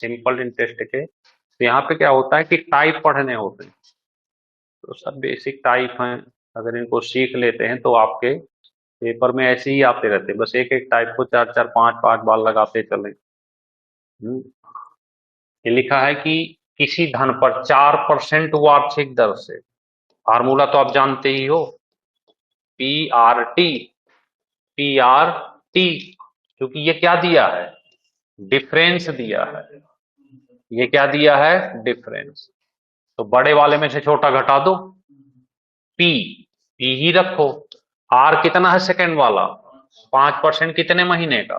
Simple interest के। तो यहाँ पे क्या होता है कि टाइप पढ़ने होते हैं, तो सब बेसिक टाइप हैं, अगर इनको सीख लेते हैं तो आपके पेपर में ऐसे ही आते रहते हैं, बस एक एक टाइप को चार चार पांच पांच बार लगाते चलें। ये लिखा है कि किसी धन पर 4% वार्षिक दर से, फार्मूला तो आप जानते ही हो, PRT, PRT, क्योंकि ये क्या दिया है, डिफरेंस दिया है, ये क्या दिया है, डिफरेंस। तो बड़े वाले में से छोटा घटा दो, P, P ही रखो। R कितना है सेकंड वाला, 5% कितने महीने का,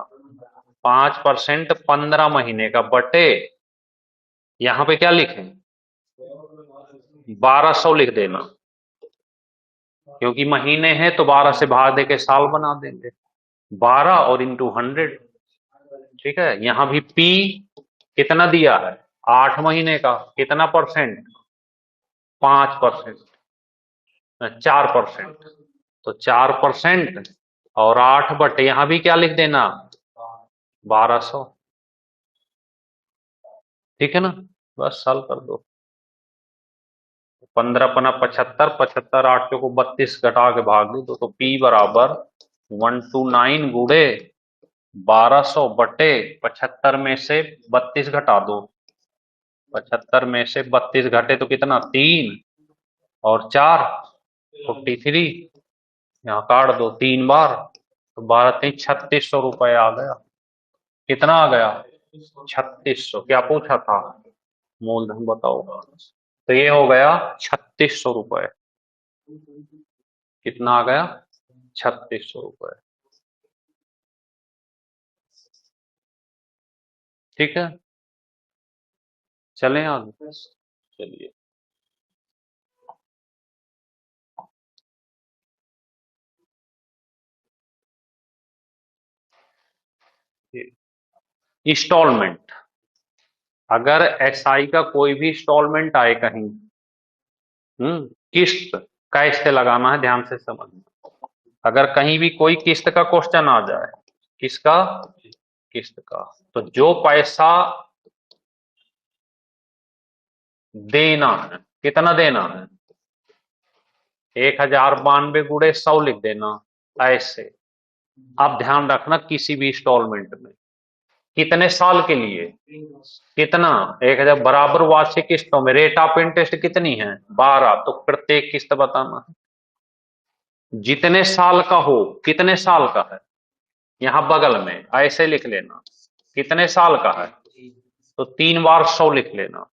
5% 15 महीने का, बटे यहां पे क्या लिखें, 1200 लिख देना, क्योंकि महीने हैं तो 12 से भाग दे के साल बना देंगे, 12 और इंटू 100। ठीक है, यहां भी P कितना दिया है, 8 महीने का, कितना परसेंट, 5%, 4%, तो 4% और 8 बटे यहां भी क्या लिख देना, 1200। ठीक है ना, बस सॉल्व कर दो। 15 75, 75 8 को 32 घटा के भाग दो तो P बराबर 129 गुणे 1200 बटे 75 में से 32 घटा दो, 75 में से 32 घटे तो कितना, 3 और 4 43, यहाँ काट दो 3 बार, तो 12 3 3600 रुपये आ गया। कितना आ गया, 3600। क्या पूछा था, मूलधन बताओ, तो ये हो गया 3600 रुपये। कितना आ गया, 3600 रुपये। ठीक है, चलें आगे, चलिए। इंस्टॉलमेंट, अगर SI का कोई भी इंस्टॉलमेंट आए कहीं, किस्त कैसे लगाना है, ध्यान से समझना। अगर कहीं भी कोई किस्त का क्वेश्चन आ जाए, किसका, किस्त का, तो जो पैसा देना है, कितना देना है, 1092 गुणे 100 लिख देना, ऐसे। आप ध्यान रखना किसी भी इंस्टॉलमेंट में कितने साल के लिए, कितना, 1000 बराबर वार्षिक किस्तों में, रेट ऑफ इंटरेस्ट कितनी है, 12, तो प्रत्येक किस्त बताना है, जितने साल का हो, कितने साल का है, यहां बगल में ऐसे लिख लेना, कितने साल का है, तो 3 बार 100 लिख लेना।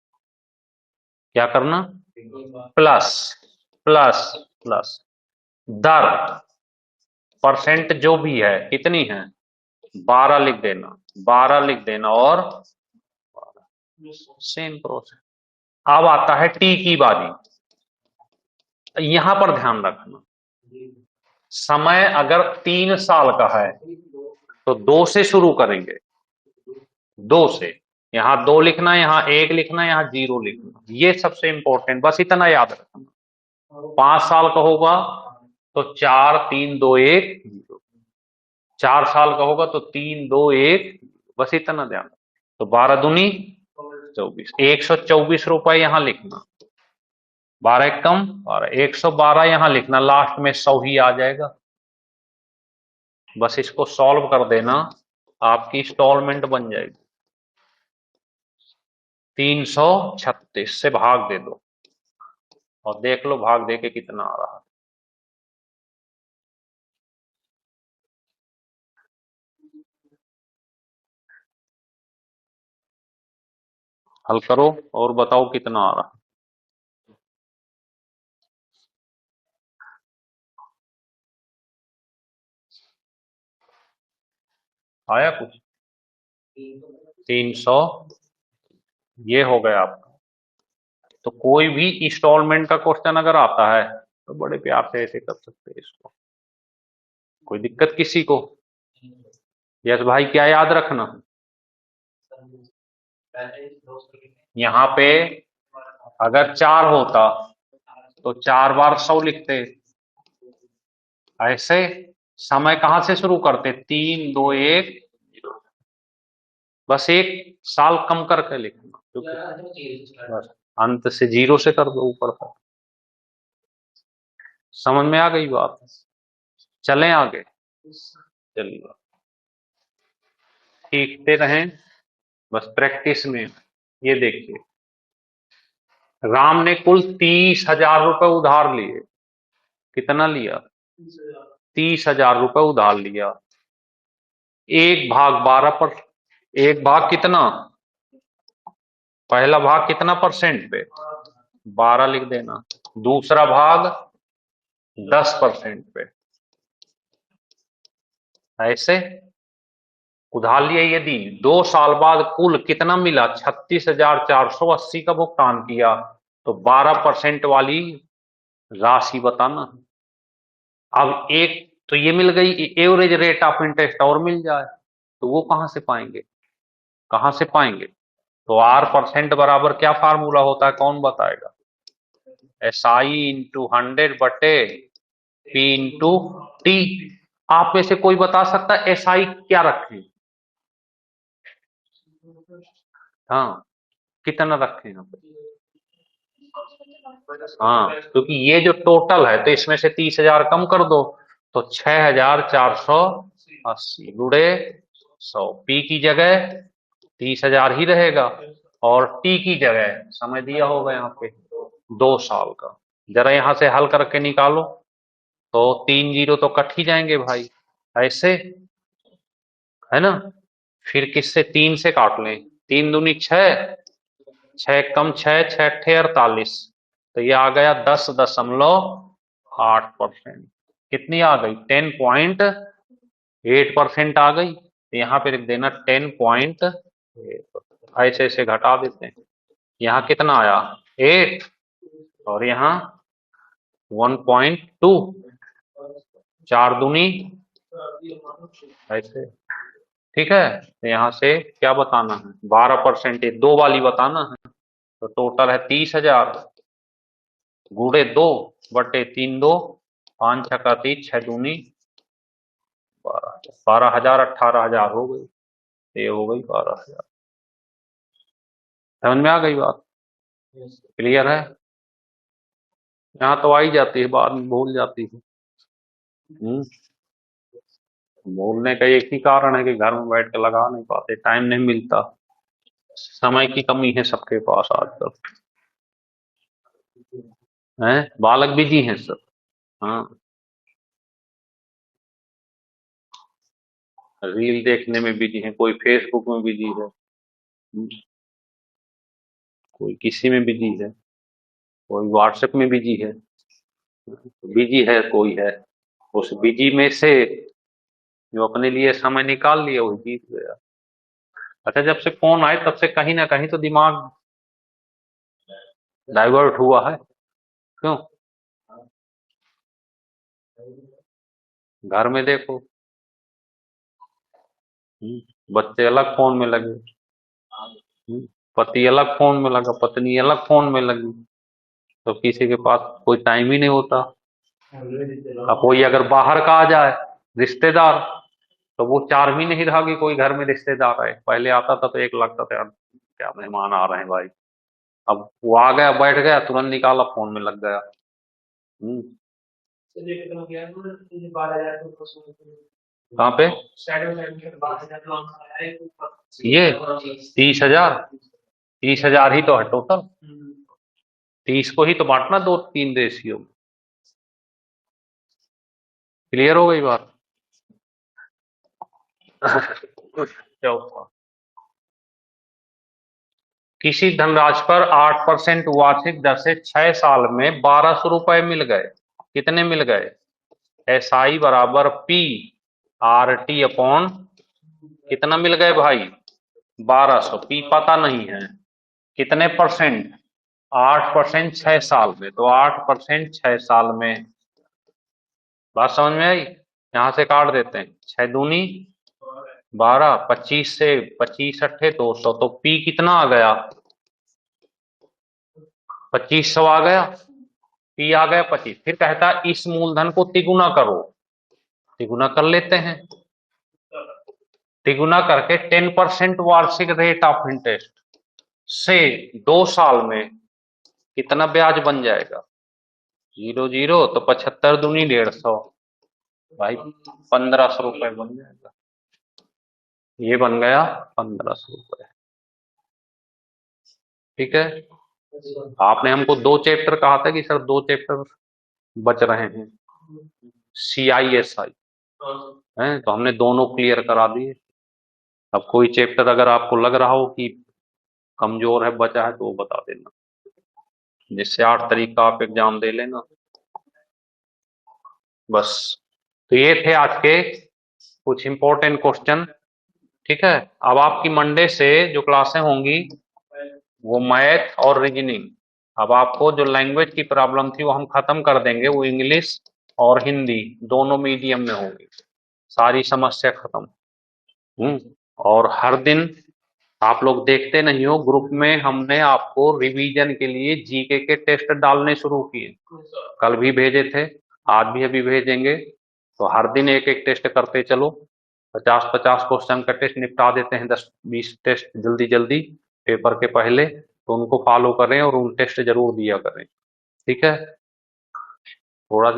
क्या करना, प्लस प्लस प्लस दर, परसेंट जो भी है कितनी है, 12 लिख देना, 12 लिख देना, और सेम प्रोसेस। अब आता है टी की बारी, यहां पर ध्यान रखना, समय अगर 3 साल का है तो 2 से शुरू करेंगे, 2 से, यहां 2 लिखना, यहां 1 लिखना, यहां 0 लिखना, ये सबसे इंपॉर्टेंट, बस इतना याद रखना। 5 साल का होगा तो 4 3 2 1 0, 4 साल का होगा तो 3 2 1, बस इतना ध्यान। तो 12 दूनी 24, 124 रुपए यहां लिखना, 12 कम 12, 112 यहां लिखना, लास्ट में 100 ही आ जाएगा। बस इसको सॉल्व कर देना, आपकी इंस्टॉलमेंट बन जाएगी। 336 से भाग दे दो और देख लो भाग दे के कितना आ रहा है। हल करो और बताओ कितना आ रहा है। आया कुछ, 300, ये हो गया आपका। तो कोई भी इंस्टॉलमेंट का क्वेश्चन अगर आता है तो बड़े प्यार से ऐसे कर सकते हैं इसको, कोई दिक्कत किसी को। यस भाई, क्या याद रखना, यहाँ पे अगर 4 होता तो 4 बार 100 लिखते, ऐसे। समय कहां से शुरू करते, 3 2 1, बस एक साल कम करके लिखना, क्योंकि बस अंत से 0 से कर दो ऊपर तक। समझ में आ गई बात? चलें आगे, चलिए सीखते रहें बस प्रैक्टिस में। ये देखिए, राम ने कुल 30,000 रुपए उधार लिए। कितना लिया? 30,000 रुपए उधार लिया। एक भाग 12 एक भाग कितना? पहला भाग कितना परसेंट पे? 12 लिख देना। दूसरा भाग 10% पे। ऐसे उधार लिया, यदि 2 साल बाद कुल कितना मिला? 36,480 का भुगतान किया, तो 12% वाली राशि बताना। अब एक तो ये मिल गई, एवरेज रेट ऑफ इंटरेस्ट और मिल जाए, तो वो कहां से पाएंगे? कहां से पाएंगे? तो R% बराबर क्या फार्मूला होता है, कौन बताएगा? SI इंटू 100 बटे P इंटू T। आप में से कोई बता सकता है SI क्या रखें? हाँ, कितना रखें यहाँ पे? हाँ, क्योंकि ये जो टोटल है, तो इसमें से 30,000 कम कर दो, तो 6,480 गुणे 100। P की जगह 30,000 ही रहेगा, और T की जगह समय दिया होगा यहाँ पे 2 साल का। जरा यहां से हल करके निकालो, तो 3 जीरो तो कट ही जाएंगे भाई, ऐसे है ना। फिर किससे? 3 से काट लें। 3 दूनी 6, 6 कम 6, 6 अट्ठे 48, तो ये आ गया 10.8%। कितनी आ गई? 10.8% आ गई। तो यहाँ पे लिख देना 10.8, ऐसे ऐसे घटा देते हैं। यहाँ कितना आया? 8, और यहाँ 1.2, 4 दूनी ऐसे, ठीक है। तो यहाँ से क्या बताना है? 12%, 2 वाली बताना है। तो टोटल है 30,000 गुणे 2 बटे 3, 2 5 छक्का 30, 6 दूनी 12, 12,000, 18,000 हो गई। ये हो गई 12,000। समझ में आ गई बात? क्लियर है? यहाँ तो आई जाती है, बाद में भूल जाती है। भूलने का एक ही कारण है कि घर में बैठ के लगा नहीं पाते, टाइम नहीं मिलता, समय की कमी है सबके पास आजकल। हैं, बालक बिजी हैं सब। हाँ, रील देखने में बिजी है, कोई फेसबुक में बिजी है, कोई किसी में बिजी है, कोई व्हाट्सएप में बिजी है। बिजी है कोई है, उस बिजी में से जो अपने लिए समय निकाल लिया वही जीत गया। अच्छा, जब से फोन आए तब से कहीं ना कहीं तो दिमाग डाइवर्ट हुआ है। क्यों? घर में देखो, बच्चे अलग फोन में लगे, पति अलग फोन में लगा, पत्नी अलग फोन में लगी, तो किसी के पास कोई टाइम ही नहीं होता। अब कोई अगर बाहर का आ जाए रिश्तेदार, तो वो 4 महीने ही रहा कि कोई घर में रिश्तेदार आए। पहले आता था तो एक लगता था यार क्या मेहमान आ रहे हैं भाई। अब वो आ गया, बैठ गया, तुरंत निकाला, फोन में लग गया। हम्म, कहाँ पे? ये 30,000, 30,000 ही तो है टोटल। 30 को ही तो बांटना 2-3 रेशियो। क्लियर हो गई बात? चौथा, किसी धनराशि पर 8% वार्षिक दर से 6 साल में 1,200 रुपए मिल गए। कितने मिल गए? SI बराबर PRT अपॉन कितना मिल गए भाई? 1,200। P पता नहीं है, कितने परसेंट? 8% 6 साल में, तो 8% 6 साल में। बात समझ में आई? यहां से काट देते हैं, 6 दूनी 12, 25 से 25 अट्ठे 200, तो P कितना आ गया? 2500 आ गया। P आ गया 25। फिर कहता है इस मूलधन को तिगुना करो। तिगुना कर लेते हैं। तिगुना करके 10% वार्षिक रेट ऑफ इंटरेस्ट से 2 साल में कितना ब्याज बन जाएगा? 0 0 तो 75 दूनी 150 भाई 1500 रुपए बन जाएगा। ये बन गया 1500 रुपए। ठीक है, आपने हमको 2 चैप्टर कहा था कि सर 2 चैप्टर बच रहे हैं CISI है, तो हमने दोनों क्लियर करा दिए। अब कोई चैप्टर अगर आपको लग रहा हो कि कमजोर है, बचा है, तो वो बता देना, जिससे 8 तारीख का आप एग्जाम दे लेना। बस, तो ये थे आज के कुछ इंपॉर्टेंट क्वेश्चन। ठीक है, अब आपकी मंडे से जो क्लासें होंगी वो मैथ और रीजनिंग। अब आपको जो लैंग्वेज की प्रॉब्लम थी वो हम खत्म कर देंगे, वो इंग्लिश और हिंदी दोनों मीडियम में होगी, सारी समस्या खत्म। और हर दिन आप लोग देखते नहीं हो, ग्रुप में हमने आपको रिवीजन के लिए जीके के टेस्ट डालने शुरू किए, कल भी भेजे थे, आज भी अभी भेजेंगे। तो हर दिन एक एक टेस्ट करते चलो, 50-50 क्वेश्चन का टेस्ट निपटा देते हैं, 10-20 टेस्ट जल्दी जल्दी पेपर के पहले। तो उनको फॉलो करें और उन टेस्ट जरूर दिया करें। ठीक है, थोड़ा